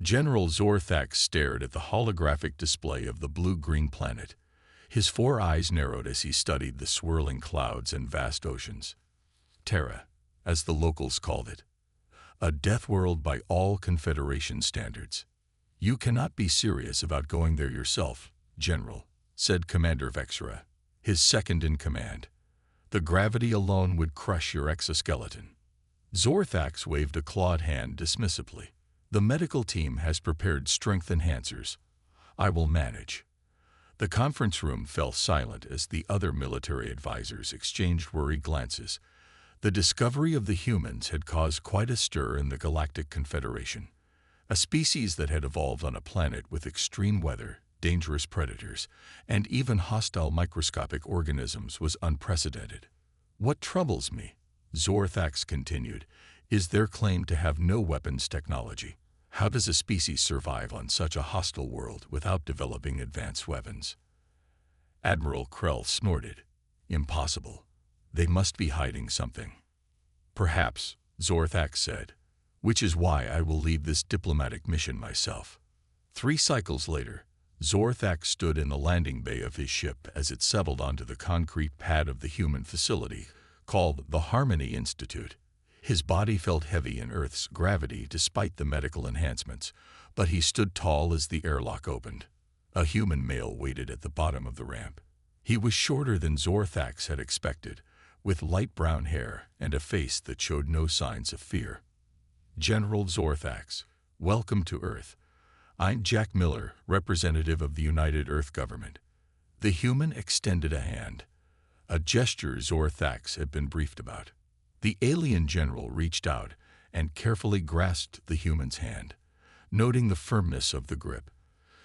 General Zorthax stared at the holographic display of the blue-green planet. His 4 eyes narrowed as he studied the swirling clouds and vast oceans. Terra, as the locals called it. A death world by all Confederation standards. "You cannot be serious about going there yourself, General," said Commander Vexera, his second in command. "The gravity alone would crush your exoskeleton." Zorthax waved a clawed hand dismissively. "The medical team has prepared strength enhancers. I will manage." The conference room fell silent as the other military advisors exchanged worried glances. The discovery of the humans had caused quite a stir in the Galactic Confederation. A species that had evolved on a planet with extreme weather, dangerous predators, and even hostile microscopic organisms was unprecedented. "What troubles me," Zorthax continued, "is their claim to have no weapons technology. How does a species survive on such a hostile world without developing advanced weapons?" Admiral Krell snorted. "Impossible. They must be hiding something." "Perhaps," Zorthax said, "which is why I will lead this diplomatic mission myself." 3 cycles later, Zorthax stood in the landing bay of his ship as it settled onto the concrete pad of the human facility, called the Harmony Institute. His body felt heavy in Earth's gravity despite the medical enhancements, but he stood tall as the airlock opened. A human male waited at the bottom of the ramp. He was shorter than Zorthax had expected, with light brown hair and a face that showed no signs of fear. "General Zorthax, welcome to Earth. I'm Jack Miller, representative of the United Earth Government." The human extended a hand, a gesture Zorthax had been briefed about. The alien general reached out and carefully grasped the human's hand, noting the firmness of the grip.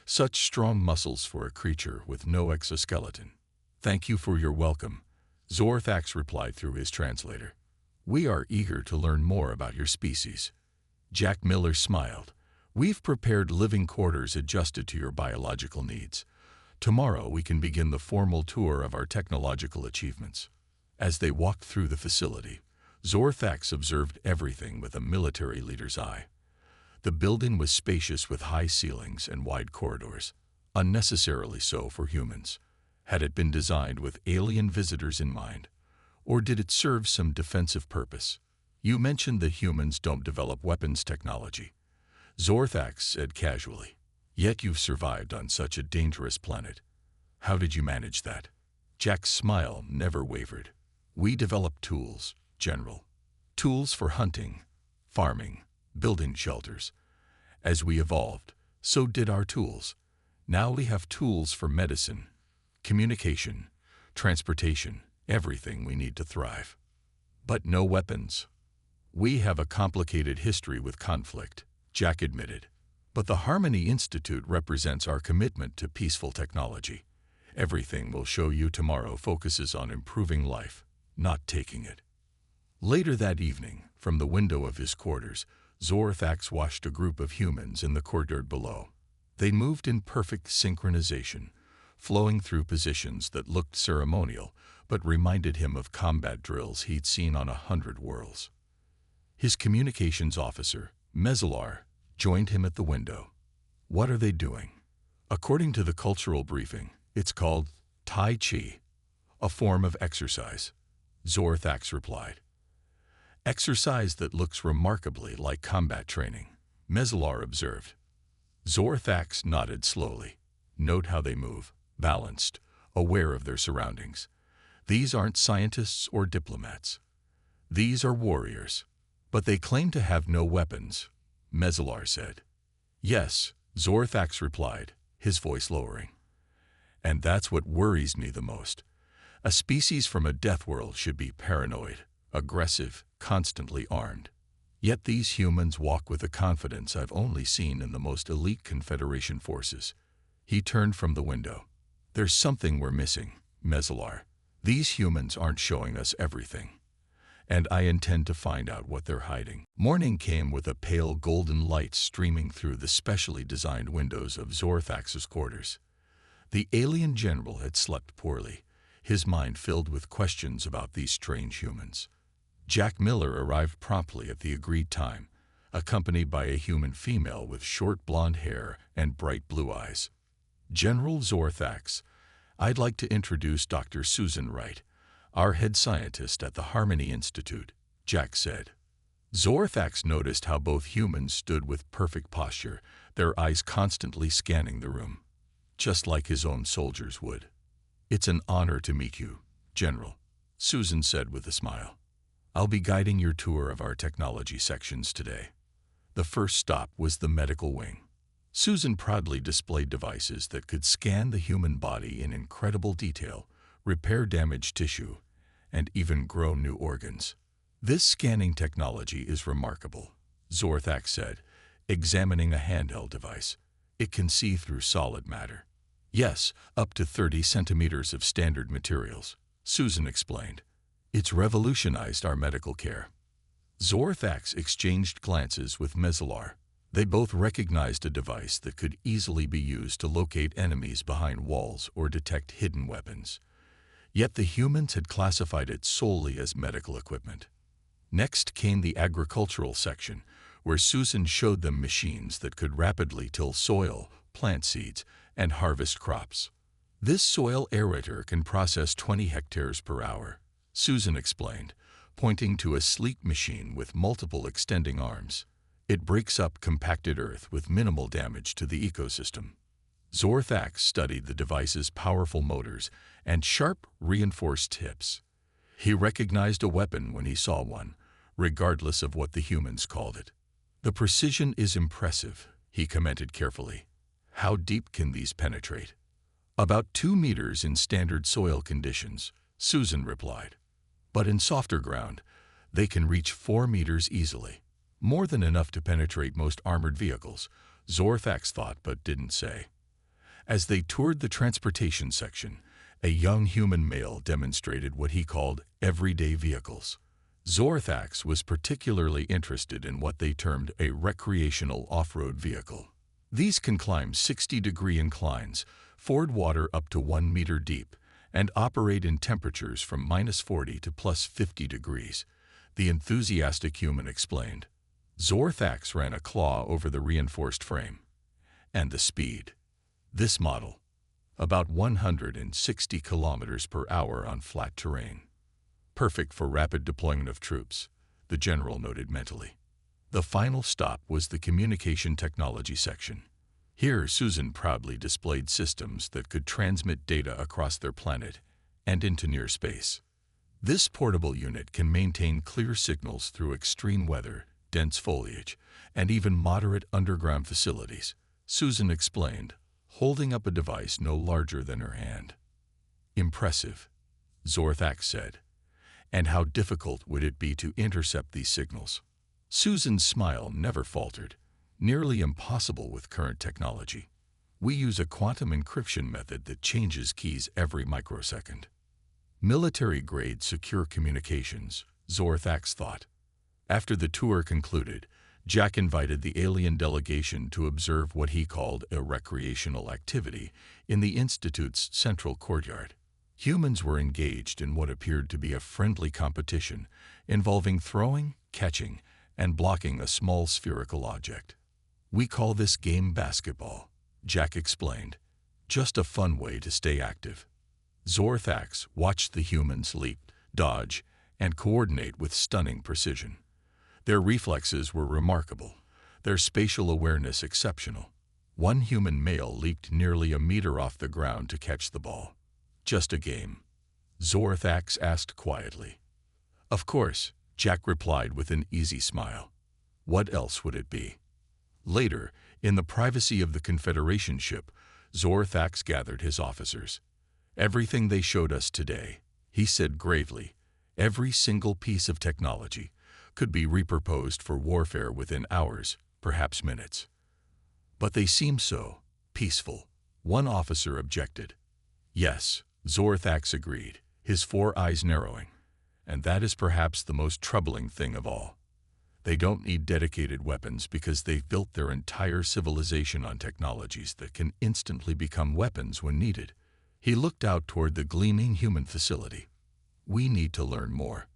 Such strong muscles for a creature with no exoskeleton. "Thank you for your welcome," Zorthax replied through his translator. "We are eager to learn more about your species." Jack Miller smiled. "We've prepared living quarters adjusted to your biological needs. Tomorrow we can begin the formal tour of our technological achievements." As they walked through the facility, Zorthax observed everything with a military leader's eye. The building was spacious with high ceilings and wide corridors, unnecessarily so for humans. Had it been designed with alien visitors in mind, or did it serve some defensive purpose? "You mentioned that humans don't develop weapons technology," Zorthax said casually. "Yet you've survived on such a dangerous planet. How did you manage that?" Jack's smile never wavered. "We developed tools, General. Tools for hunting, farming, building shelters. As we evolved, so did our tools. Now we have tools for medicine, communication, transportation, everything we need to thrive. But no weapons." "We have a complicated history with conflict," Jack admitted. "But the Harmony Institute represents our commitment to peaceful technology. Everything we'll show you tomorrow focuses on improving life, not taking it." Later that evening, from the window of his quarters, Zorthax watched a group of humans in the courtyard below. They moved in perfect synchronization, flowing through positions that looked ceremonial but reminded him of combat drills he'd seen on 100 worlds. His communications officer, Mezalar, joined him at the window. "What are they doing?" "According to the cultural briefing, it's called Tai Chi, a form of exercise," Zorthax replied. "Exercise that looks remarkably like combat training," Mezalar observed. Zorthax nodded slowly. "Note how they move, balanced, aware of their surroundings. These aren't scientists or diplomats. These are warriors. But they claim to have no weapons," Mezalar said. "Yes," Zorthax replied, his voice lowering. "And that's what worries me the most. A species from a death world should be paranoid, aggressive, constantly armed. Yet these humans walk with a confidence I've only seen in the most elite Confederation forces." He turned from the window. "There's something we're missing, Mezalar. These humans aren't showing us everything. And I intend to find out what they're hiding." Morning came with a pale golden light streaming through the specially designed windows of Zorthax's quarters. The alien general had slept poorly, his mind filled with questions about these strange humans. Jack Miller arrived promptly at the agreed time, accompanied by a human female with short blonde hair and bright blue eyes. "General Zorthax, I'd like to introduce Dr. Susan Wright, our head scientist at the Harmony Institute," Jack said. Zorthax noticed how both humans stood with perfect posture, their eyes constantly scanning the room, just like his own soldiers would. "It's an honor to meet you, General," Susan said with a smile. "I'll be guiding your tour of our technology sections today." The first stop was the medical wing. Susan proudly displayed devices that could scan the human body in incredible detail, repair damaged tissue, and even grow new organs. "This scanning technology is remarkable," Zorthax said, examining a handheld device. "It can see through solid matter." "Yes, up to 30 centimeters of standard materials," Susan explained. "It's revolutionized our medical care." Zorthax exchanged glances with Mesalar. They both recognized a device that could easily be used to locate enemies behind walls or detect hidden weapons. Yet the humans had classified it solely as medical equipment. Next came the agricultural section, where Susan showed them machines that could rapidly till soil, plant seeds, and harvest crops. "This soil aerator can process 20 hectares per hour," Susan explained, pointing to a sleek machine with multiple extending arms. "It breaks up compacted earth with minimal damage to the ecosystem." Zorthax studied the device's powerful motors and sharp, reinforced tips. He recognized a weapon when he saw one, regardless of what the humans called it. "The precision is impressive," he commented carefully. "How deep can these penetrate?" "About 2 meters in standard soil conditions," Susan replied. "But in softer ground, they can reach 4 meters easily. More than enough to penetrate most armored vehicles," Zorthax thought but didn't say. As they toured the transportation section, a young human male demonstrated what he called everyday vehicles. Zorthax was particularly interested in what they termed a recreational off-road vehicle. "These can climb 60-degree inclines, ford water up to 1 meter deep, and operate in temperatures from -40 to +50 degrees, the enthusiastic human explained. Zorthax ran a claw over the reinforced frame. "And the speed. This model, about 160 kilometers per hour on flat terrain. Perfect for rapid deployment of troops," the general noted mentally. The final stop was the communication technology section. Here, Susan proudly displayed systems that could transmit data across their planet and into near space. "This portable unit can maintain clear signals through extreme weather, dense foliage, and even moderate underground facilities," Susan explained, holding up a device no larger than her hand. "Impressive," Zorthax said. "And how difficult would it be to intercept these signals?" Susan's smile never faltered. "Nearly impossible with current technology. We use a quantum encryption method that changes keys every microsecond." Military-grade secure communications, Zorthax thought. After the tour concluded, Jack invited the alien delegation to observe what he called a recreational activity in the Institute's central courtyard. Humans were engaged in what appeared to be a friendly competition involving throwing, catching, and blocking a small spherical object. "We call this game basketball," Jack explained. "Just a fun way to stay active." Zorthax watched the humans leap, dodge, and coordinate with stunning precision. Their reflexes were remarkable, their spatial awareness exceptional. One human male leaped nearly a meter off the ground to catch the ball. "Just a game?" Zorthax asked quietly. "Of course," Jack replied with an easy smile. "What else would it be?" Later, in the privacy of the Confederation ship, Zorthax gathered his officers. "Everything they showed us today," he said gravely, "every single piece of technology, could be repurposed for warfare within hours, perhaps minutes." "But they seem so peaceful," one officer objected. "Yes," Zorthax agreed, his 4 eyes narrowing. "And that is perhaps the most troubling thing of all. They don't need dedicated weapons because they've built their entire civilization on technologies that can instantly become weapons when needed." He looked out toward the gleaming human facility. "We need to learn more,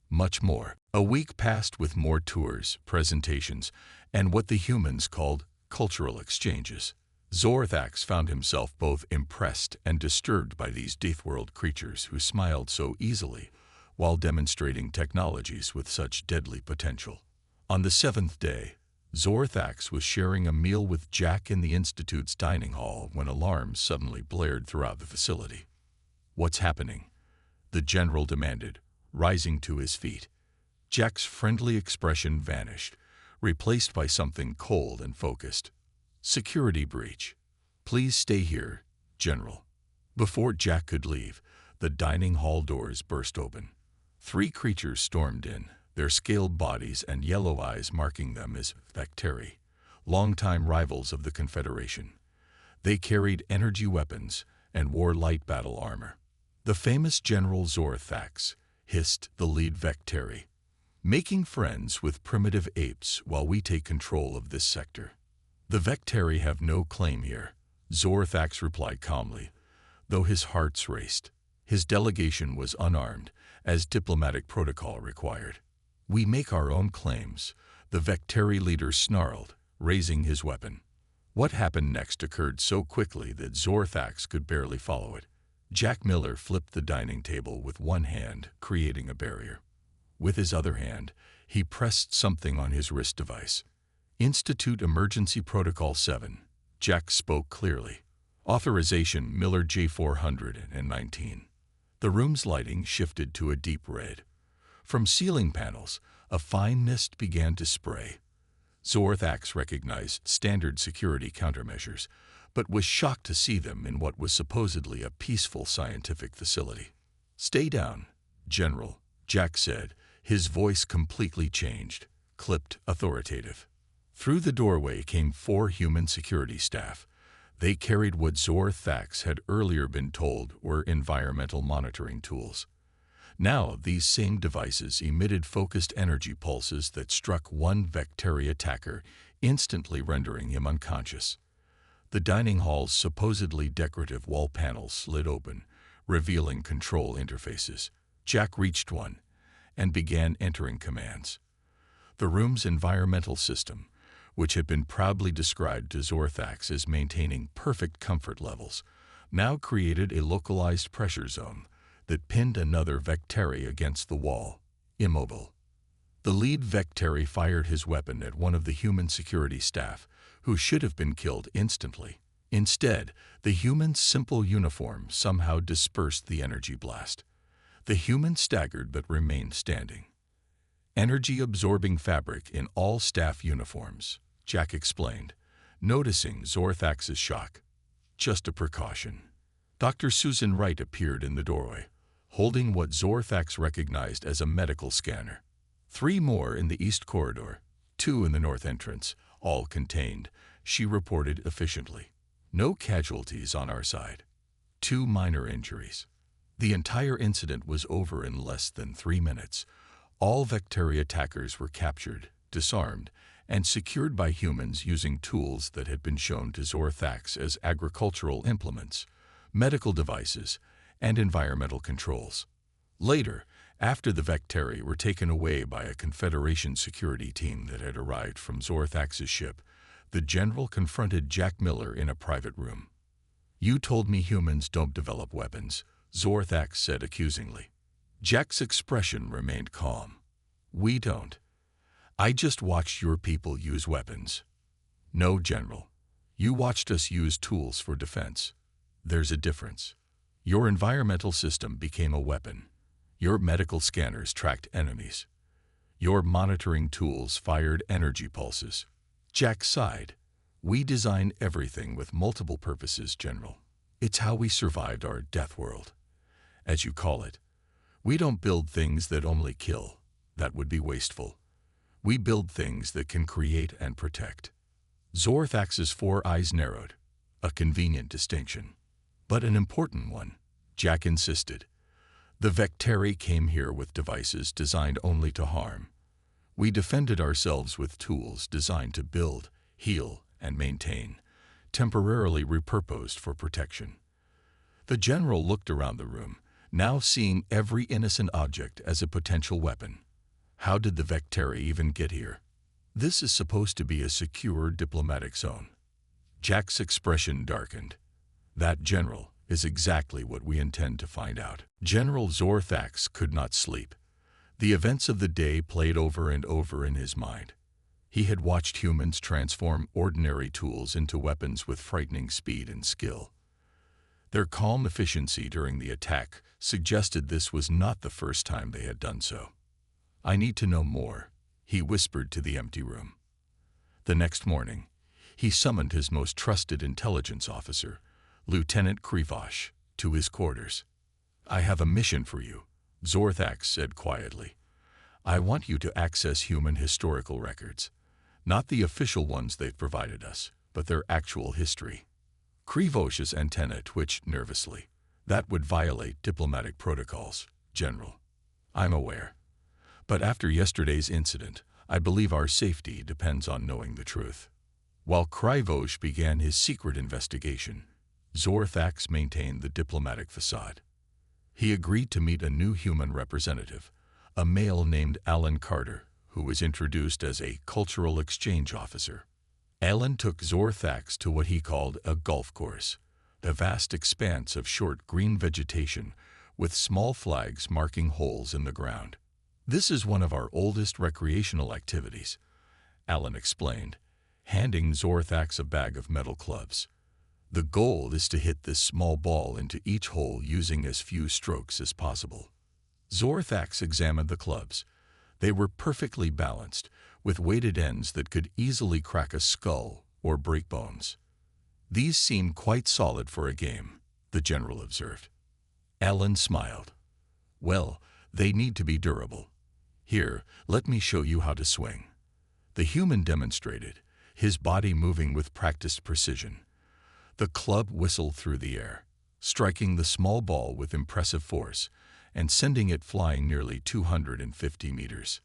much more, A week passed with more tours, presentations, and what the humans called cultural exchanges. Zorthax found himself both impressed and disturbed by these Deathworld creatures who smiled so easily while demonstrating technologies with such deadly potential. On the seventh day, Zorthax was sharing a meal with Jack in the Institute's dining hall when alarms suddenly blared throughout the facility. "What's happening?" the general demanded, rising to his feet. Jack's friendly expression vanished, replaced by something cold and focused. "Security breach. Please stay here, General." Before Jack could leave, the dining hall doors burst open. 3 creatures stormed in, their scaled bodies and yellow eyes marking them as Vecteri, longtime rivals of the Confederation. They carried energy weapons and wore light battle armor. "The famous General Zorthax," hissed the lead Vecteri, "making friends with primitive apes while we take control of this sector." "The Vecteri have no claim here," Zorthax replied calmly, though his heart raced. His delegation was unarmed, as diplomatic protocol required. "We make our own claims," the Vecteri leader snarled, raising his weapon. What happened next occurred so quickly that Zorthax could barely follow it. Jack Miller flipped the dining table with one hand, creating a barrier. With his other hand, he pressed something on his wrist device. "Institute Emergency Protocol 7, Jack spoke clearly. "Authorization Miller J419. The room's lighting shifted to a deep red. From ceiling panels, a fine mist began to spray. Zorthax recognized standard security countermeasures, but was shocked to see them in what was supposedly a peaceful scientific facility. "Stay down, General," Jack said, his voice completely changed, clipped, authoritative. Through the doorway came 4 human security staff. They carried what Zorthax had earlier been told were environmental monitoring tools. Now these same devices emitted focused energy pulses that struck one Vecteri attacker, instantly rendering him unconscious. The dining hall's supposedly decorative wall panels slid open, revealing control interfaces. Jack reached one and began entering commands. The room's environmental system, which had been proudly described to Zorthax as maintaining perfect comfort levels, now created a localized pressure zone that pinned another Vecteri against the wall, immobile. The lead Vecteri fired his weapon at one of the human security staff, who should have been killed instantly. Instead, the human's simple uniform somehow dispersed the energy blast. The human staggered but remained standing. "Energy-absorbing fabric in all staff uniforms," Jack explained, noticing Zorthax's shock. "Just a precaution." Dr. Susan Wright appeared in the doorway, holding what Zorthax recognized as a medical scanner. 3 more in the east corridor, 2 in the north entrance, all contained, she reported efficiently. "No casualties on our side. 2 minor injuries." The entire incident was over in less than 3 minutes. All Vecteri attackers were captured, disarmed, and secured by humans using tools that had been shown to Zorthax as agricultural implements, medical devices, and environmental controls. Later, after the Vecteri were taken away by a Confederation security team that had arrived from Zorthax's ship, the general confronted Jack Miller in a private room. "You told me humans don't develop weapons," Zorthax said accusingly. Jack's expression remained calm. "We don't. I just watched your people use weapons." "No, General. You watched us use tools for defense. There's a difference. Your environmental system became a weapon. Your medical scanners tracked enemies. Your monitoring tools fired energy pulses." Jack sighed. "We design everything with multiple purposes, General. It's how we survived our Deathworld, as you call it. We don't build things that only kill. That would be wasteful. We build things that can create and protect." Zorthax's 4 eyes narrowed, a convenient distinction, but an important one, Jack insisted. "The Vecteri came here with devices designed only to harm. We defended ourselves with tools designed to build, heal, and maintain, temporarily repurposed for protection." The general looked around the room, now seeing every innocent object as a potential weapon. How did the Vecteri even get here? This is supposed to be a secure diplomatic zone. Jack's expression darkened. That, General, is exactly what we intend to find out. General Zorthax could not sleep. The events of the day played over and over in his mind. He had watched humans transform ordinary tools into weapons with frightening speed and skill. Their calm efficiency during the attack suggested this was not the first time they had done so. "I need to know more," he whispered to the empty room. The next morning, he summoned his most trusted intelligence officer, Lieutenant Krivosh, to his quarters. "I have a mission for you," Zorthax said quietly. "I want you to access human historical records. Not the official ones they've provided us, but their actual history." Krivosh's antenna twitched nervously. "That would violate diplomatic protocols, General." "I'm aware. But after yesterday's incident, I believe our safety depends on knowing the truth." While Krivosh began his secret investigation, Zorthax maintained the diplomatic facade. He agreed to meet a new human representative, a male named Alan Carter, who was introduced as a cultural exchange officer. Alan took Zorthax to what he called a golf course, a vast expanse of short green vegetation with small flags marking holes in the ground. "This is one of our oldest recreational activities," Alan explained, handing Zorthax a bag of metal clubs. "The goal is to hit this small ball into each hole using as few strokes as possible." Zorthax examined the clubs. They were perfectly balanced, with weighted ends that could easily crack a skull or break bones. "These seem quite solid for a game," the general observed. Alan smiled. "Well, they need to be durable. Here, let me show you how to swing." The human demonstrated, his body moving with practiced precision. The club whistled through the air, striking the small ball with impressive force and sending it flying nearly 250 meters.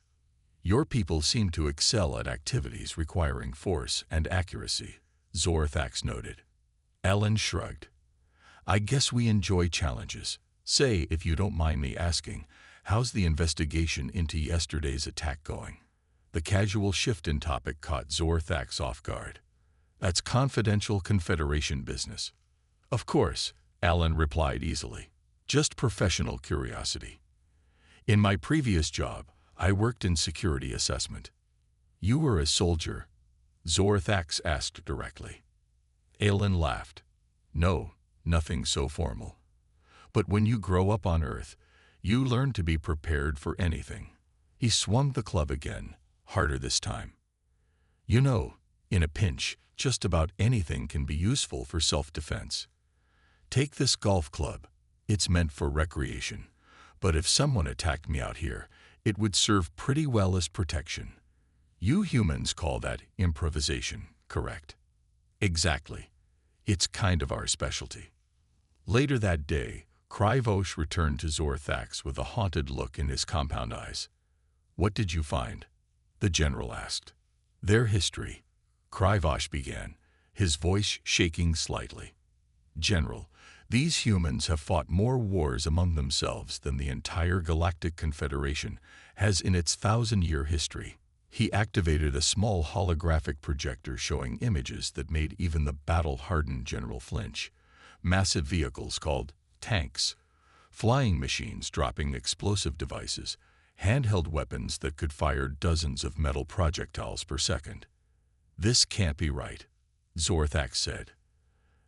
"Your people seem to excel at activities requiring force and accuracy," Zorthax noted. Alan shrugged. "I guess we enjoy challenges. Say, if you don't mind me asking, how's the investigation into yesterday's attack going?" The casual shift in topic caught Zorthax off guard. "That's confidential Confederation business." "Of course," Alan replied easily. "Just professional curiosity. In my previous job, I worked in security assessment." "You were a soldier?" Zorthax asked directly. Alan laughed. "No, nothing so formal. But when you grow up on Earth, you learn to be prepared for anything." He swung the club again, harder this time. "You know, in a pinch, just about anything can be useful for self-defense. Take this golf club. It's meant for recreation. But if someone attacked me out here, it would serve pretty well as protection. You humans call that improvisation, correct?" "Exactly. It's kind of our specialty." Later that day, Krivosh returned to Zorthax with a haunted look in his compound eyes. "What did you find?" the general asked. "Their history," Krivosh began, his voice shaking slightly. "General, these humans have fought more wars among themselves than the entire Galactic Confederation has in its 1,000-year history." He activated a small holographic projector showing images that made even the battle-hardened general flinch. Massive vehicles called tanks, flying machines dropping explosive devices, handheld weapons that could fire dozens of metal projectiles per second. "This can't be right," Zorthax said.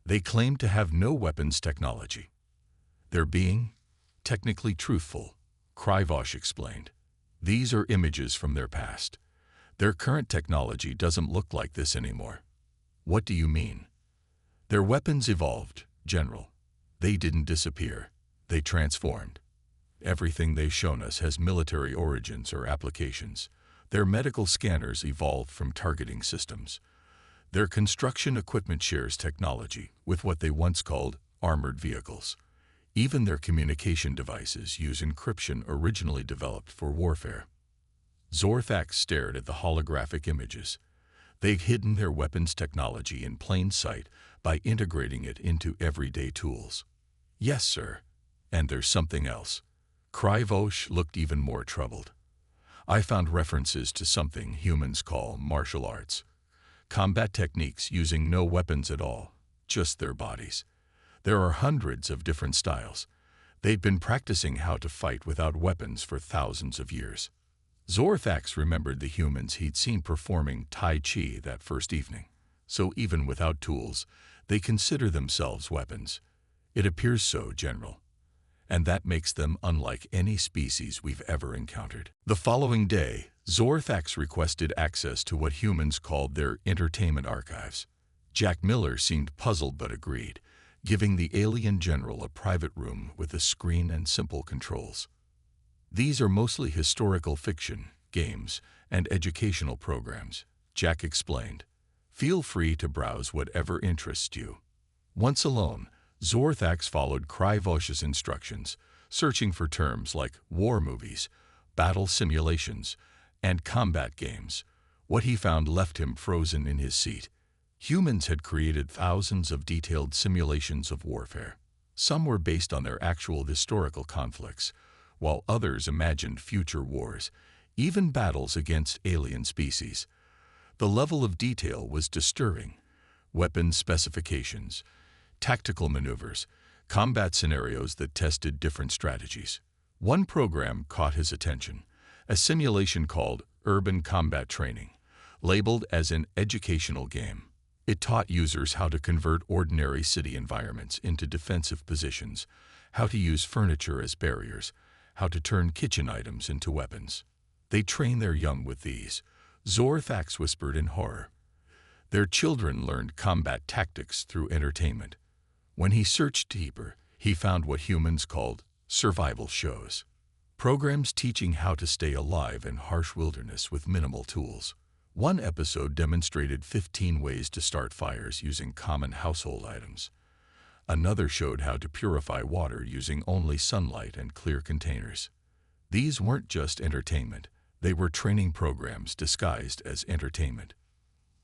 "They claim to have no weapons technology." "They're being technically truthful," Krivosh explained. "These are images from their past. Their current technology doesn't look like this anymore." "What do you mean?" "Their weapons evolved, General. They didn't disappear. They transformed. Everything they've shown us has military origins or applications. Their medical scanners evolved from targeting systems. Their construction equipment shares technology with what they once called armored vehicles. Even their communication devices use encryption originally developed for warfare." Zorthax stared at the holographic images. They've hidden their weapons technology in plain sight by integrating it into everyday tools. "Yes, sir. And there's something else." Krivosh looked even more troubled. I found references to something humans call martial arts. Combat techniques using no weapons at all, just their bodies. There are hundreds of different styles. They'd been practicing how to fight without weapons for thousands of years. Zorthax remembered the humans he'd seen performing Tai Chi that first evening. So even without tools, they consider themselves weapons. It appears so, General. And that makes them unlike any species we've ever encountered. The following day, Zorthax requested access to what humans called their entertainment archives. Jack Miller seemed puzzled but agreed, giving the alien general a private room with a screen and simple controls. These are mostly historical fiction, games, and educational programs, Jack explained. Feel free to browse whatever interests you. Once alone, Zorthax followed Kryvosh's instructions, searching for terms like war movies, battle simulations, and combat games. What he found left him frozen in his seat. Humans had created thousands of detailed simulations of warfare. Some were based on their actual historical conflicts, while others imagined future wars, even battles against alien species. The level of detail was disturbing. Weapons specifications, tactical maneuvers, combat scenarios that tested different strategies. One program caught his attention, a simulation called Urban Combat Training, labeled as an educational game. It taught users how to convert ordinary city environments into defensive positions, how to use furniture as barriers, how to turn kitchen items into weapons. They train their young with these, Zorthax whispered in horror. Their children learned combat tactics through entertainment. When he searched deeper, he found what humans called survival shows. Programs teaching how to stay alive in harsh wilderness with minimal tools. One episode demonstrated 15 ways to start fires using common household items. Another showed how to purify water using only sunlight and clear containers. These weren't just entertainment. They were training programs disguised as entertainment.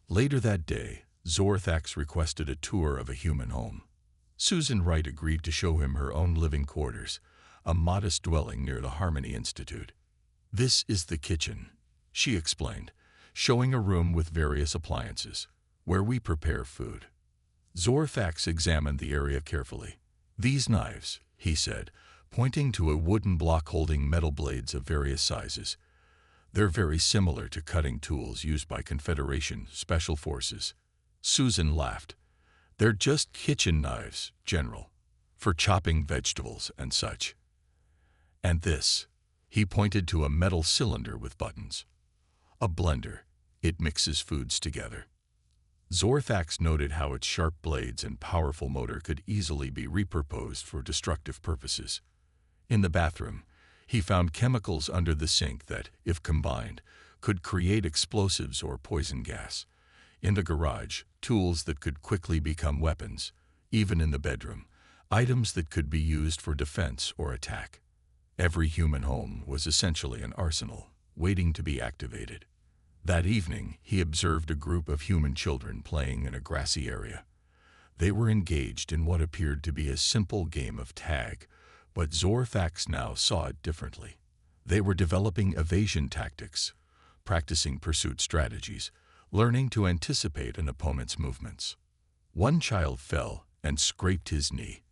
Later that day, Zorthax requested a tour of a human home. Susan Wright agreed to show him her own living quarters, a modest dwelling near the Harmony Institute. This is the kitchen, she explained, showing a room with various appliances, where we prepare food. Zorthax examined the area carefully. These knives, he said, pointing to a wooden block holding metal blades of various sizes. They're very similar to cutting tools used by Confederation Special Forces. Susan laughed. They're just kitchen knives, General, for chopping vegetables and such. And this, he pointed to a metal cylinder with buttons. A blender. It mixes foods together. Zorthax noted how its sharp blades and powerful motor could easily be repurposed for destructive purposes. In the bathroom, he found chemicals under the sink that, if combined, could create explosives or poison gas. In the garage, tools that could quickly become weapons. Even in the bedroom, items that could be used for defense or attack. Every human home was essentially an arsenal, waiting to be activated. That evening, he observed a group of human children playing in a grassy area. They were engaged in what appeared to be a simple game of tag, but Zorthax now saw it differently. They were developing evasion tactics, practicing pursuit strategies, learning to anticipate an opponent's movements. One child fell and scraped his knee.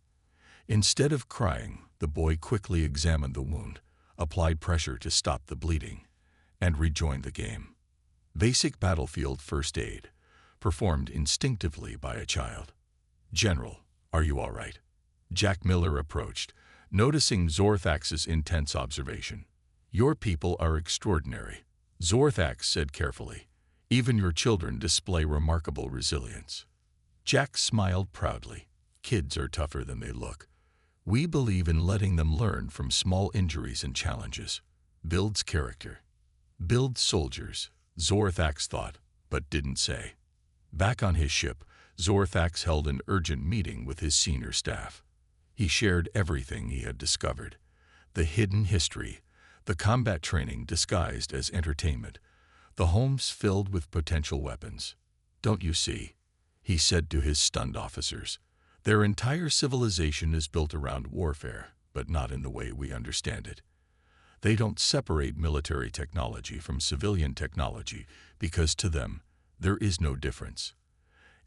Instead of crying, the boy quickly examined the wound, applied pressure to stop the bleeding, and rejoined the game. Basic battlefield first aid, performed instinctively by a child. General, are you all right? Jack Miller approached, noticing Zorthax's intense observation. Your people are extraordinary, Zorthax said carefully. Even your children display remarkable resilience. Jack smiled proudly. Kids are tougher than they look. We believe in letting them learn from small injuries and challenges. Builds character. Builds soldiers, Zorthax thought, but didn't say. Back on his ship, Zorthax held an urgent meeting with his senior staff. He shared everything he had discovered. The hidden history, the combat training disguised as entertainment, the homes filled with potential weapons. Don't you see? He said to his stunned officers. Their entire civilization is built around warfare, but not in the way we understand it. They don't separate military technology from civilian technology because to them, there is no difference.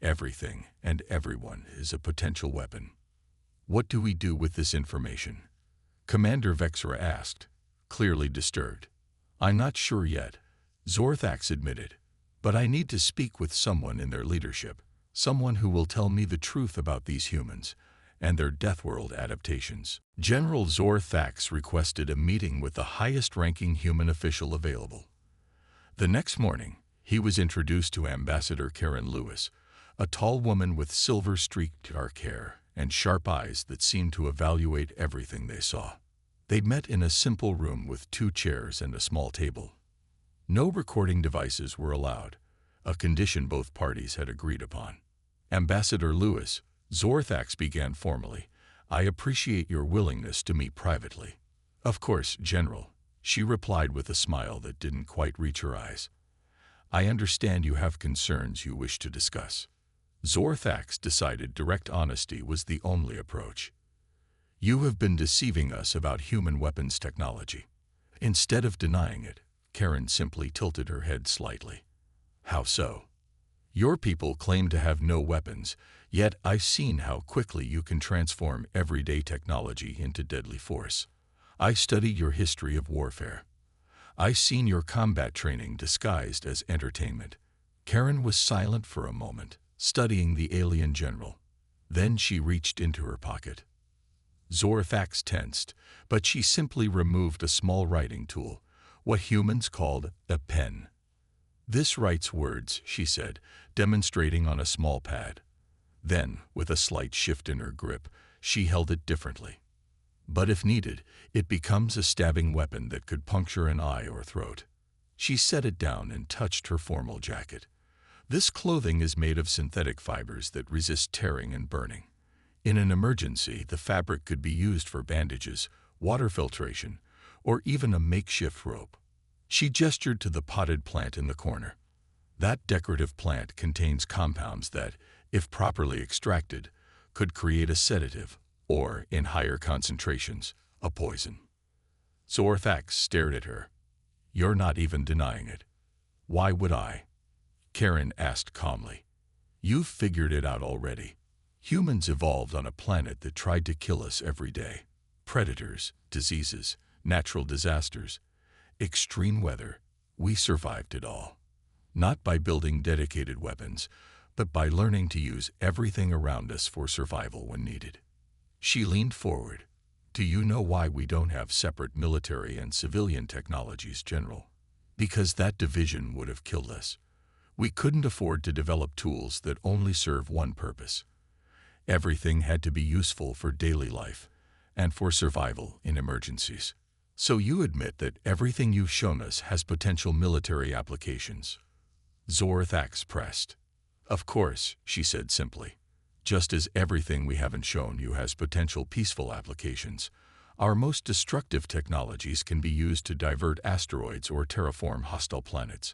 Everything and everyone is a potential weapon. What do we do with this information? Commander Vexra asked, clearly disturbed. I'm not sure yet, Zorthax admitted, but I need to speak with someone in their leadership, someone who will tell me the truth about these humans and their Deathworld adaptations. General Zorthax requested a meeting with the highest-ranking human official available. The next morning, he was introduced to Ambassador Karen Lewis, a tall woman with silver-streaked dark hair and sharp eyes that seemed to evaluate everything they saw. They met in a simple room with 2 chairs and a small table. No recording devices were allowed, a condition both parties had agreed upon. Ambassador Lewis, Zorthax began formally, I appreciate your willingness to meet privately. Of course, General, she replied with a smile that didn't quite reach her eyes. I understand you have concerns you wish to discuss. Zorthax decided direct honesty was the only approach. You have been deceiving us about human weapons technology. Instead of denying it, Karen simply tilted her head slightly. How so? Your people claim to have no weapons, yet I've seen how quickly you can transform everyday technology into deadly force. I studied your history of warfare. I've seen your combat training disguised as entertainment. Karen was silent for a moment, studying the alien general. Then she reached into her pocket. Zorthax tensed, but she simply removed a small writing tool, what humans called a pen. This writes words, she said, demonstrating on a small pad. Then, with a slight shift in her grip, she held it differently. But if needed, it becomes a stabbing weapon that could puncture an eye or throat. She set it down and touched her formal jacket. This clothing is made of synthetic fibers that resist tearing and burning. In an emergency, the fabric could be used for bandages, water filtration, or even a makeshift rope. She gestured to the potted plant in the corner. That decorative plant contains compounds that, if properly extracted, could create a sedative, or, in higher concentrations, a poison. Zorthax stared at her. You're not even denying it. Why would I? Karen asked calmly. You've figured it out already. Humans evolved on a planet that tried to kill us every day. Predators, diseases, natural disasters, extreme weather. We survived it all. Not by building dedicated weapons, but by learning to use everything around us for survival when needed. She leaned forward. Do you know why we don't have separate military and civilian technologies, General? Because that division would have killed us. We couldn't afford to develop tools that only serve one purpose. Everything had to be useful for daily life and for survival in emergencies. So you admit that everything you've shown us has potential military applications. Zorthax pressed. Of course, she said simply. Just as everything we haven't shown you has potential peaceful applications, our most destructive technologies can be used to divert asteroids or terraform hostile planets.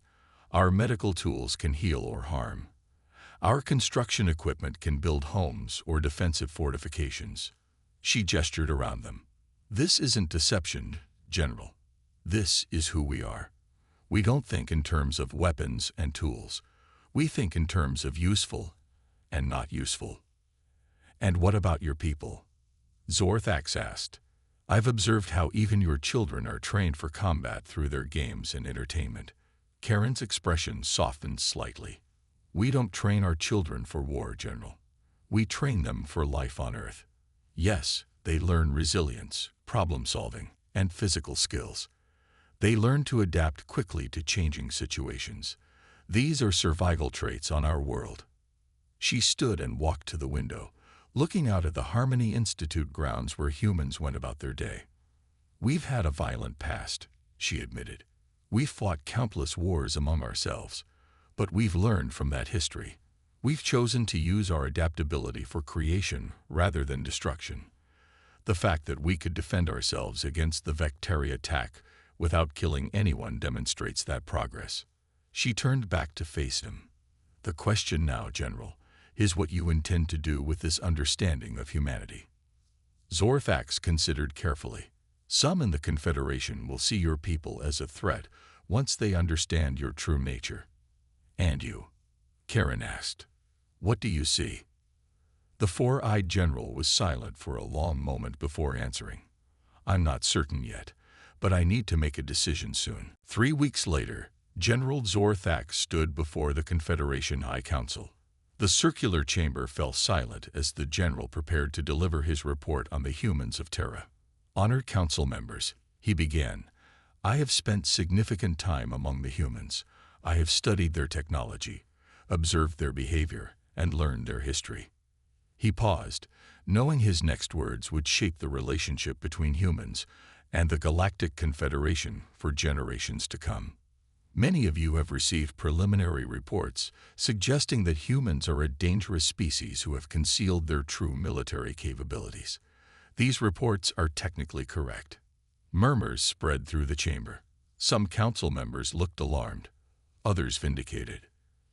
Our medical tools can heal or harm. Our construction equipment can build homes or defensive fortifications. She gestured around them. This isn't deception, General. This is who we are. We don't think in terms of weapons and tools. We think in terms of useful and not useful. And what about your people? Zorthax asked. I've observed how even your children are trained for combat through their games and entertainment. Karen's expression softened slightly. We don't train our children for war, General. We train them for life on Earth. Yes, they learn resilience, problem-solving, and physical skills. They learn to adapt quickly to changing situations. These are survival traits on our world. She stood and walked to the window, looking out at the Harmony Institute grounds where humans went about their day. We've had a violent past, she admitted. We've fought countless wars among ourselves. But we've learned from that history. We've chosen to use our adaptability for creation rather than destruction. The fact that we could defend ourselves against the Vectari attack without killing anyone demonstrates that progress. She turned back to face him. The question now, General, is what you intend to do with this understanding of humanity. Zorthax considered carefully. Some in the Confederation will see your people as a threat once they understand your true nature. And you? Karen asked. What do you see? The four-eyed general was silent for a long moment before answering. I'm not certain yet, but I need to make a decision soon. 3 weeks later, General Zorthax stood before the Confederation High Council. The circular chamber fell silent as the general prepared to deliver his report on the humans of Terra. Honored council members, he began, I have spent significant time among the humans. I have studied their technology, observed their behavior, and learned their history. He paused, knowing his next words would shape the relationship between humans and the Galactic Confederation for generations to come. Many of you have received preliminary reports suggesting that humans are a dangerous species who have concealed their true military capabilities. These reports are technically correct. Murmurs spread through the chamber. Some council members looked alarmed, others vindicated.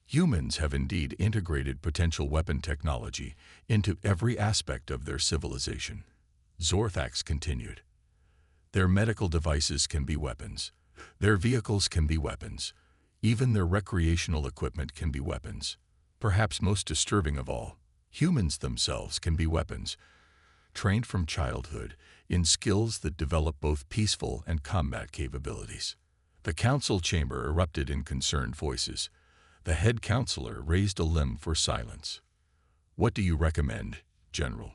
Humans have indeed integrated potential weapon technology into every aspect of their civilization. Zorthax continued. Their medical devices can be weapons. Their vehicles can be weapons. Even their recreational equipment can be weapons. Perhaps most disturbing of all, humans themselves can be weapons, trained from childhood in skills that develop both peaceful and combat capabilities. The council chamber erupted in concerned voices. The head counselor raised a limb for silence. What do you recommend, General?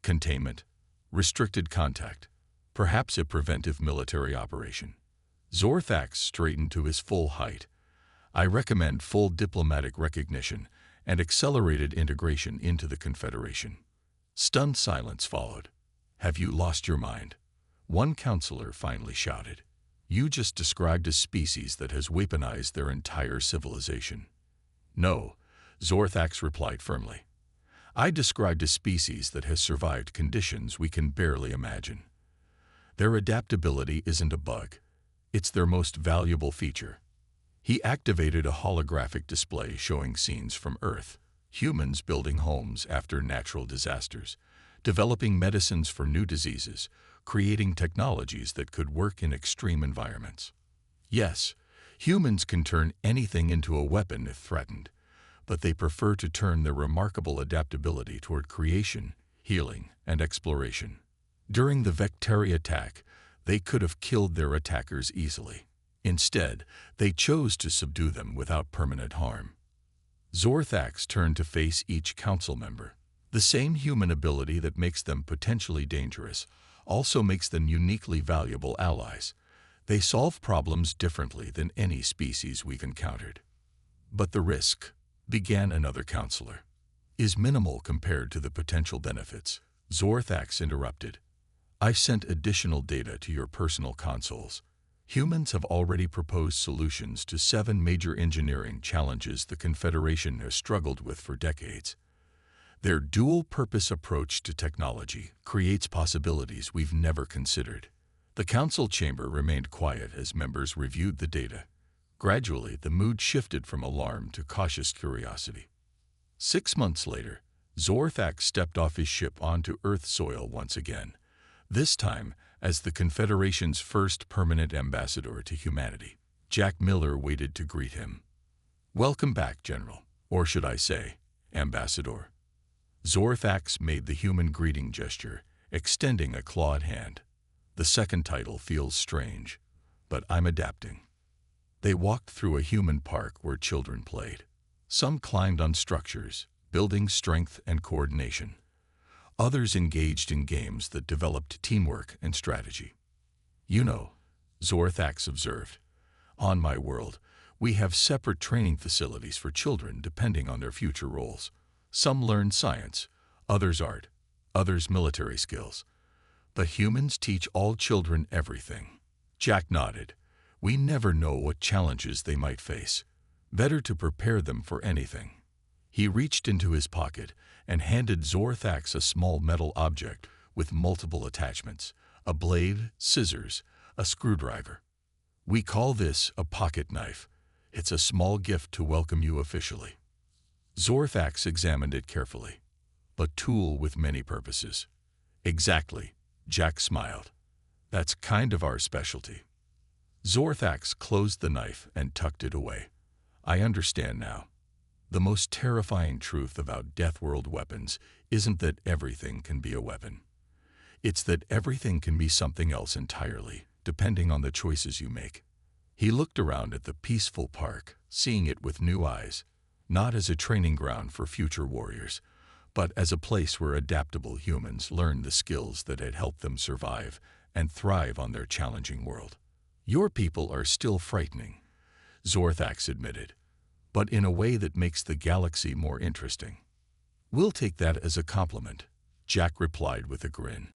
Containment? Restricted contact? Perhaps a preventive military operation? Zorthax straightened to his full height. I recommend full diplomatic recognition and accelerated integration into the Confederation. Stunned silence followed. Have you lost your mind? One counselor finally shouted. You just described a species that has weaponized their entire civilization. No, Zorthax replied firmly. I described a species that has survived conditions we can barely imagine. Their adaptability isn't a bug. It's their most valuable feature. He activated a holographic display showing scenes from Earth, humans building homes after natural disasters, developing medicines for new diseases, creating technologies that could work in extreme environments. Yes, humans can turn anything into a weapon if threatened, but they prefer to turn their remarkable adaptability toward creation, healing, and exploration. During the Vectari attack, they could have killed their attackers easily. Instead, they chose to subdue them without permanent harm. Zorthax turned to face each council member. The same human ability that makes them potentially dangerous also makes them uniquely valuable allies. They solve problems differently than any species we've encountered. But the risk, began another counselor, is minimal compared to the potential benefits. Zorthax interrupted. I've sent additional data to your personal consoles. Humans have already proposed solutions to 7 major engineering challenges the Confederation has struggled with for decades. Their dual-purpose approach to technology creates possibilities we've never considered. The council chamber remained quiet as members reviewed the data. Gradually, the mood shifted from alarm to cautious curiosity. 6 months later, Zorthax stepped off his ship onto Earth soil once again, this time as the Confederation's first permanent ambassador to humanity. Jack Miller waited to greet him. Welcome back, General, or should I say, Ambassador. Zorthax made the human greeting gesture, extending a clawed hand. The second title feels strange, but I'm adapting. They walked through a human park where children played. Some climbed on structures, building strength and coordination. Others engaged in games that developed teamwork and strategy. You know, Zorthax observed, on my world, we have separate training facilities for children depending on their future roles. Some learn science, others art, others military skills. But humans teach all children everything. Jack nodded. We never know what challenges they might face. Better to prepare them for anything. He reached into his pocket and handed Zorthax a small metal object with multiple attachments, a blade, scissors, a screwdriver. We call this a pocket knife. It's a small gift to welcome you officially. Zorthax examined it carefully. A tool with many purposes. Exactly, Jack smiled. That's kind of our specialty. Zorthax closed the knife and tucked it away. I understand now. The most terrifying truth about Deathworld weapons isn't that everything can be a weapon. It's that everything can be something else entirely, depending on the choices you make. He looked around at the peaceful park, seeing it with new eyes, not as a training ground for future warriors, but as a place where adaptable humans learn the skills that had helped them survive and thrive on their challenging world. Your people are still frightening, Zorthax admitted, but in a way that makes the galaxy more interesting. We'll take that as a compliment, Jack replied with a grin.